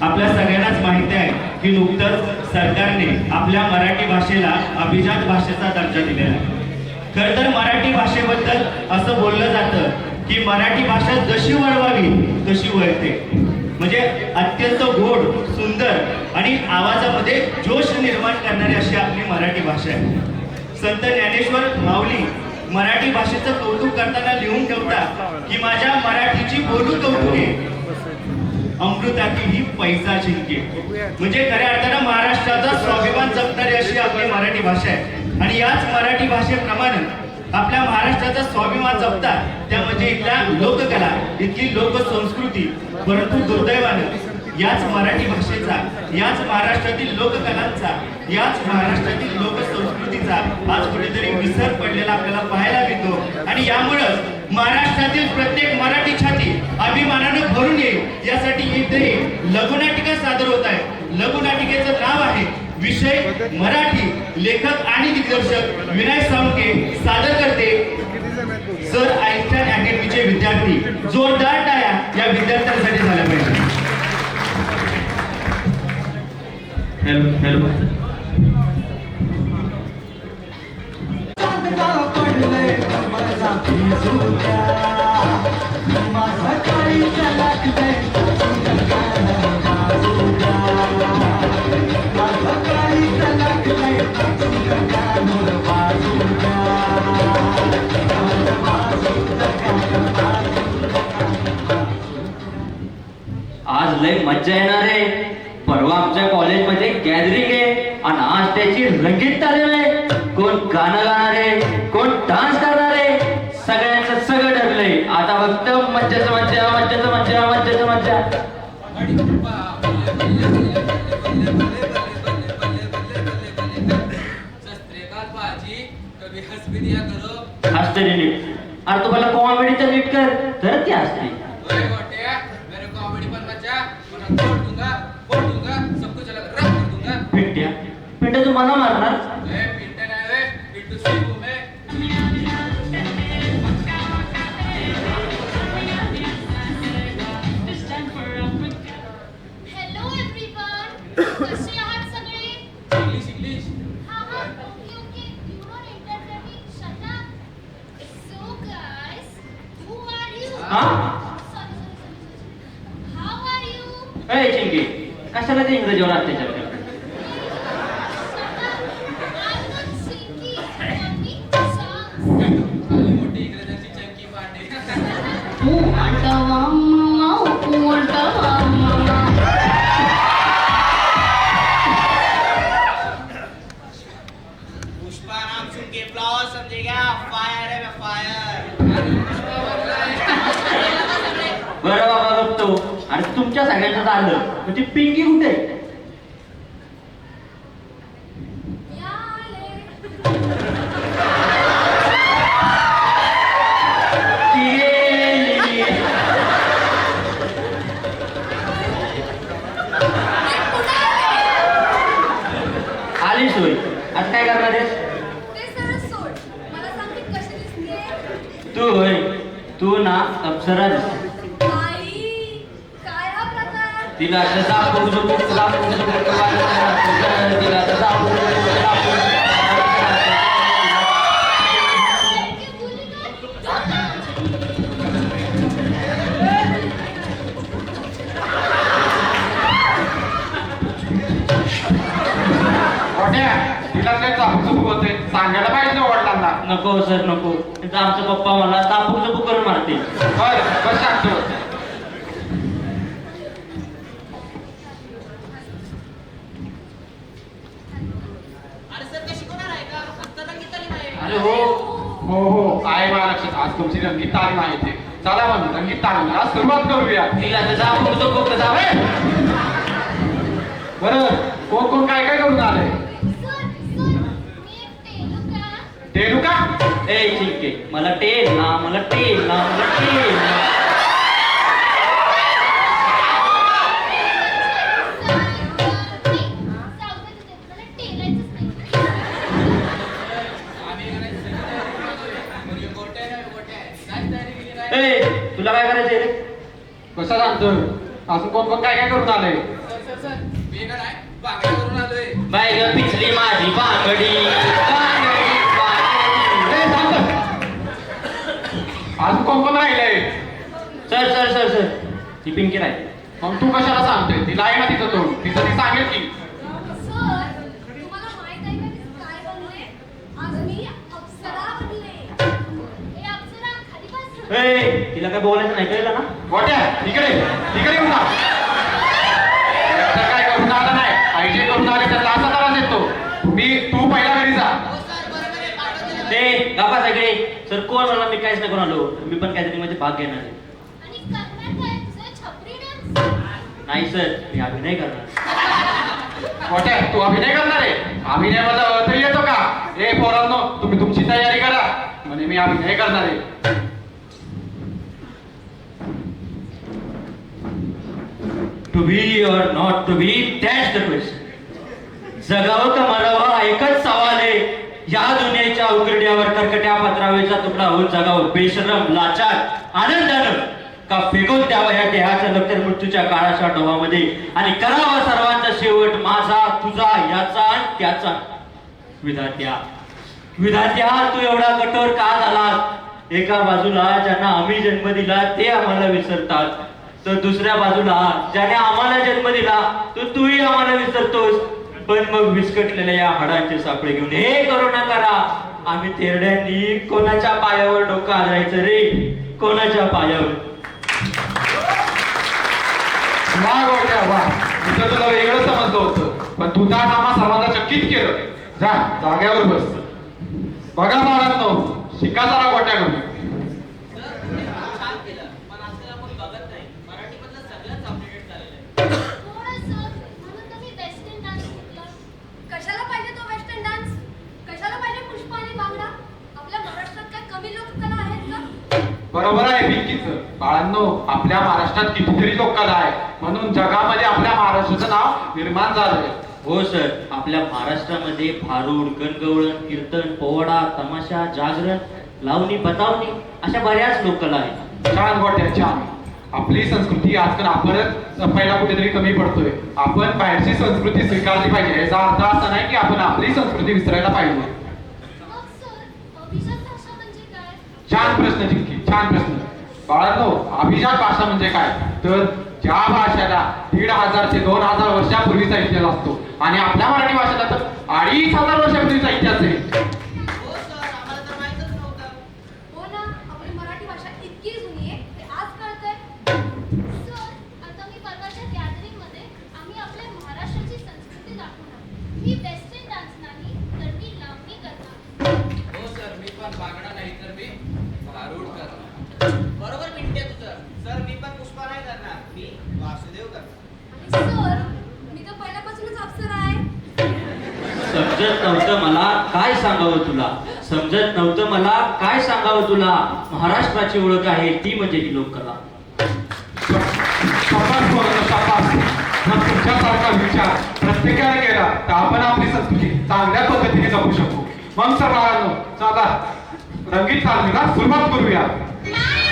आपल्या सगळ्यांनाच माहिती आहे की नुकतंच सरकारने आपल्या मराठी भाषेला अभिजात भाषेचा दर्जा दिलेला आहे. खरं तर मराठी भाषेबद्दल असं बोललं जातं की मराठी भाषा जशी वळवावी तशी वळते. म्हणजे अत्यंत गोड, सुंदर आणि आवाजामध्ये जोश निर्माण करणारी अशी आपली मराठी भाषा आहे. संत ज्ञानेश्वर माऊली मराठी भाषेचं कौतुक करताना लिहून ठेवतात की माझ्या मराठीची बोलू कौतुके, अमृताची ही पैसा जिंके. म्हणजे खऱ्या अर्थानं महाराष्ट्राचा स्वाभिमान जपणारी अशी आपली मराठी भाषा आहे. आणि याच मराठी भाषेप्रमाणे आपल्या महाराष्ट्राचा स्वाभिमान जपतात त्या म्हणजे इथल्या लोककला, इथली लोकसंस्कृती. परंतु दुर्दैवानं याच मराठी भाषेचा, याच महाराष्ट्रातील लोककलांचा, याच महाराष्ट्रातील लोकसंस्कृतीचा आज कुठेतरी विसर पडलेला आपल्याला पाहायला मिळतो. आणि यामुळं महाराष्ट्रातील प्रत्येक मराठी छाती अभिमानानं भरून येईल यासाठी इथे लघुनाटिका सादर होत आहे. लघुनाटिकेचं नाव आहे विषय मराठी. लेखक आणि दिग्दर्शक विनायक साळुंखे सादर करते सर आईन्स्टाईन अकॅडमीचे विद्यार्थी. जोरदार टाळ्या या विद्यार्थ्यांसाठी झाल्या पाहिजे. हेल्प आज लय मज्जा येणार आहे. परवा आमच्या कॉलेजमध्ये गॅदरिंग आहे आणि आज त्याची रंगीत तालीम आहे. कोण गाणं गाणार आहे, कोण डान्स करणार आहे, सगळ्यांचं सगळं ठरलंय. आता फक्त मज्जाच मज्जा, मज्जाच मज्जा, मज्जाच मज्जा. हसते नीट. अरे तुम्हाला कॉमेडी तर नीट कर तर ती हसते. पिंट्या पिंट्या तू मला मारणार? Hello everyone. कसे आहात सगळे? English Okay. You don't interrupt me. Shut up. So guys, who are you? Sorry. How are you? ए चिंकी, कशाला ते इंग्रजीवर अत्याचार करते? I'm not Chinky. Call me Chang. मोठी इंग्रजाची चंकी पांडे. पुष्पा नाम सुन के फ्लावर समझेगा. फायर है मैं फायर. बरं बाबा बघतो. आणि तुमच्या सगळ्यांचं आलं म्हणजे पिंकी कुठे आहे? या आले. ती गेली. आली सोय. आज काय करणार आहेस? ते सरळ सोड. मला सांग मी कशी दिसते? तू होय, तू ना अप्सरा दिसते. आई, काय हा प्रकार? तिला असं दाखवू नको, दाखवू नको, तिला असं दाखवू नको, दाखवू नको. नेमकी बोलली काय? तिला काय चापचूप होते सांगायला पाहिजे वडिलांना. नको सर नको. तिथं आमचा पप्पा मला तापूक चपूक करून मारते. होय बस सांगतो. अरे सर काय शिकवणार आहे का? फक्त रंगीत तालीम आहे. अरे हो. हो आहे महाराष्ट्रात आज तुमची रंगीत तालीम आहे ते. चला मग रंगीत तालीम आज सुरुवात करूया. तिला असं दाखवू नको, जावे. बरं कोण कोण काय काय करून आले? सर, मी एक टेलुका. टेलुका? ए चिंके, मला टेल ना, मला टेल ना, मला टेल ना. ए तुला काय करायचंय रे? कसं सांगतो असं कोण कोण काय काय करून आलंय? मी का नाही बांगड्या करून आलोय. बाय ग पिचली माझी बांगडी बांगडी बांगडी. ए, शांत. अजून कोण कोण राहिलंय? सर सर सर सर ती पिंकी राय. मग तू कशाला सांगते? तिला आहे ना तिचं तोंड, तिचं ती सांगेल की. सर तुम्हाला माहित आहे का मी काय बनले? आज मी अप्सरा बनले. ए अप्सरा खाली बस. ए तिला काय बोलायचं नाही कळलं ना? गोट्या इकडे इकडे येऊन जा. एकटं काय करून आलं नाही, पाहिजे करून आले तर असा त्रास येतो. तू पहिला घरी जा. हो सर बरोबर आहे पाठवते. ते गापा सगळे. सर कोण मला मी काहीच नाही करून आलो. मी पण काहीतरी मध्ये भाग घेणार आहे. आणि करणार काय? सर छपरी डान्स. नाही सर मी अभिनय करणार. गोट्या तू अभिनय करणार आहे? अभिनय मध्ये तरी येतो का? ए पोरांनो, तुम्ही तुमची तयारी करा. म्हणजे मी अभिनय करणार आहे. To be or not to be that's the question. जगावं का मरावं हा एकच सवाल आहे. या दुनियेच्या उघड्यावर कर्कट्या पत्रावेचा तुकडा होऊन जगावं बेशरम लाचार आनंदानं का फेकून द्यावं या देहाच्या लवकर मृत्यूच्या काळाच्या डोहामध्ये आणि करावा सर्वांचा शेवट माझा तुझा याचा आणि त्याचा. विधात्या विधात्या तू एवढा कठोर का झालास? एका बाजूला ज्यांना आम्ही जन्म दिला ते आम्हाला विसरतात, तर दुसऱ्या बाजूला ज्याने आम्हाला जन्म दिला तो तूही आम्हाला विसरतोस. पण मग विस्कटलेल्या या हाडांचे सापळे घेऊन हे करू नका रा. आम्ही तेरड्यांनी कोणाच्या पायावर डोकं आदरायचं रे? कोणाच्या पायावर? वा गोट्या वा. तुझं तुला वेगळं समजलं होतं, पण तू त्या आम्हा सर्वांना चकित केलं. जा जाग्यावर बस. बघा बाळांनो, शिका जरा गोट्याकडून. सर तुम्ही छान केलं पण आपल्याला कोणी बघत नाही. मराठीमधलं सगळंच अपडेटेड झालेलं आहे. थोडंसं म्हणून तर मी वेस्टर्न डान्स घेतला. कशाला पाहिजे तो वेस्टर्न डान्स? कशाला पाहिजे पुष्पा आणि बांगडा? आपल्या महाराष्ट्रात काय कमी लोककला आहेत का? बरोबर आहे पिंकीचं. बाळांनो, आपल्या महाराष्ट्रात कितीतरी लोककला आहे, म्हणून जगामध्ये आपल्या महाराष्ट्राचं नाव निर्माण झालंय. हो सर, आपल्या महाराष्ट्रामध्ये भारूड, गणगवळण, कीर्तन, पोवाडा, तमाशा, जागरण, लावणी, बतावणी अशा बऱ्याच लोककला आहेत. छान गोट्या छान. आपली संस्कृती आजकाल आपणच जपायला कुठेतरी कमी पडतोय. आपण बाहेरची संस्कृती स्वीकारली पाहिजे. याचा अर्थ असा नाही की आपण आपली संस्कृती विसरायला पाहिजे. मग सर अभिजात भाषा म्हणजे काय? छान प्रश्न चिंकी, छान प्रश्न. बाळांनो, अभिजात भाषा म्हणजे काय? तर ज्या भाषेला 1500 ते 2000 वर्षापूर्वीचा इतिहास असतो आणि आपल्या मराठी भाषेला तर 2500 वर्षापूर्वीचा इतिहास आहे. हो सर आम्हाला तर माहीतच नव्हतं. हो ना, आपली मराठी भाषा इतकी जुनी आहे ते आज कळतंय. सर आता मी परवाच्या गॅदरिंग मध्ये आम्ही आपल्या महाराष्ट्राची संस्कृती दाखवणार. मी वेस्टर्न डान्स नाही तर मी लावणी करणार. हो सर मी पण बांगडा नाही तर मी भारूड करणार. बरोबर मिनिट आहे तुझं. सर मी पण पुष्पा नाही करणार. मी वासुदेव करणार. आणि सर मी तर पहिल्यापासूनच अप्सरा आहे. समजत नव्हतं मला काय सांगावं तुला. समजत नव्हतं मला काय सांगावं तुला. महाराष्ट्राची ओळख आहे ती म्हणजे ही लोककला. शाबास पोरांनो, शाबास. जर तुमच्यासारखा विचार प्रत्येकाने केला तर आपण आपली संस्कृती चांगल्या पद्धतीने जपू शकू. मग सर बाळांनो, चला रंगीत तालमीला सुरुवात करूया. नाही